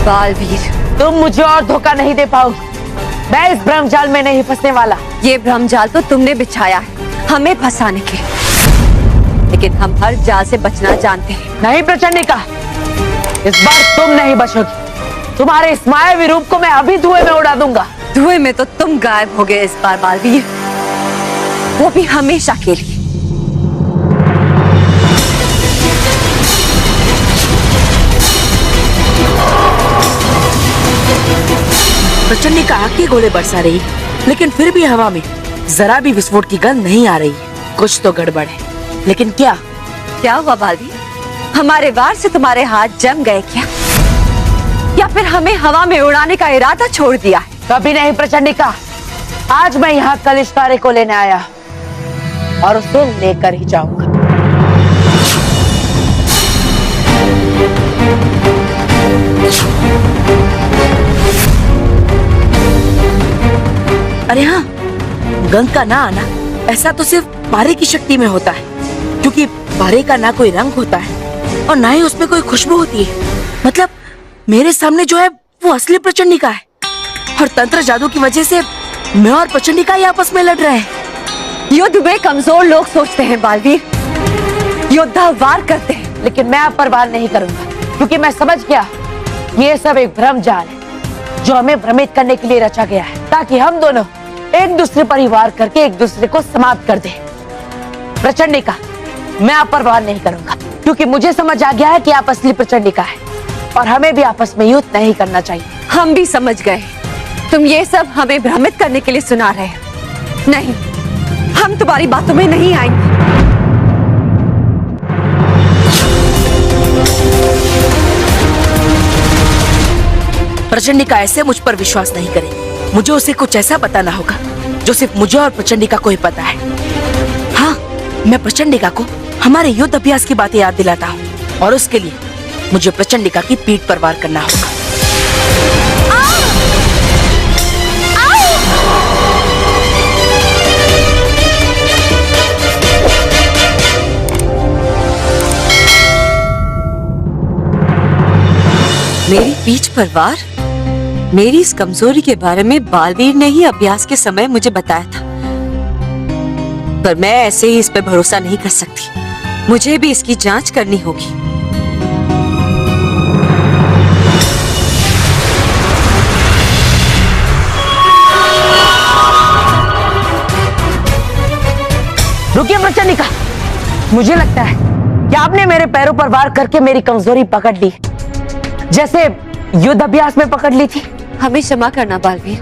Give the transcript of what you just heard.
बालवीर, तुम मुझे और धोखा नहीं दे पाओगे। मैं इस भ्रमजाल में नहीं फंसने वाला। ये भ्रमजाल तो तुमने बिछाया है हमें फंसाने के, लेकिन हम हर जाल से बचना जानते हैं। नहीं प्रचंडिका, इस बार तुम नहीं बचोगी। तुम्हारे इस मायावी रूप को मैं अभी धुएं में उड़ा दूंगा। धुएं में तो तुम गायब हो गए इस बार बालवीर, वो भी हमेशा के लिए। प्रचंडिका आग के गोले बरसा रही, लेकिन फिर भी हवा में जरा भी विस्फोट की गंध नहीं आ रही है। कुछ तो गड़बड़ है, लेकिन क्या? क्या हुआ बालवीर? हमारे वार से तुम्हारे हाथ जम गए क्या, या फिर हमें हवा में उड़ाने का इरादा छोड़ दिया है? कभी नहीं प्रचंडिका, आज मैं यहाँ कलिश तारे को लेने आया और उसे लेकर ही जाऊंगा। अरे हाँ, गंध का ना आना ऐसा तो सिर्फ पारे की शक्ति में होता है, क्योंकि पारे का ना कोई रंग होता है और ना ही उसमें कोई खुशबू होती है। मतलब मेरे सामने जो है वो असली प्रचंडिका है, और तंत्र जादू की वजह से मैं और प्रचंडिका ही आपस में लड़ रहे हैं। युद्ध में कमजोर लोग सोचते हैं बालवीर, योद्धा वार करते हैं। लेकिन मैं आप पर वार नहीं करूंगा, क्योंकि मैं समझ गया ये सब एक भ्रमजाल है जो हमें भ्रमित करने के लिए रचा गया है, ताकि हम दोनों एक दूसरे पर ही वार करके एक दूसरे को समाप्त कर दें। प्रचंडिका, मैं आप पर वार नहीं करूंगा, क्योंकि मुझे समझ आ गया है कि आप असली प्रचंडिका है और हमें भी आपस में युद्ध नहीं करना चाहिए। हम भी समझ गए, तुम ये सब हमें भ्रमित करने के लिए सुना रहे हो। नहीं, हम तुम्हारी बातों में नहीं आएंगे। प्रचंडिका ऐसे मुझ पर विश्वास नहीं करे। मुझे उसे कुछ ऐसा बताना होगा जो सिर्फ मुझे और प्रचंडिका को ही पता है। हाँ, मैं प्रचंडिका को हमारे युद्ध अभ्यास की बातें याद दिलाता हूँ, और उसके लिए मुझे प्रचंडिका की पीठ पर वार करना होगा। मेरी पीठ पर वार? मेरी इस कमजोरी के बारे में बालवीर ने ही अभ्यास के समय मुझे बताया था, पर मैं ऐसे ही इस पर भरोसा नहीं कर सकती। मुझे भी इसकी जांच करनी होगी। रुकिए प्रचंडिका, मुझे लगता है कि आपने मेरे पैरों पर वार करके मेरी कमजोरी पकड़ ली, जैसे युद्ध अभ्यास में पकड़ ली थी। हमें क्षमा करना बालवीर,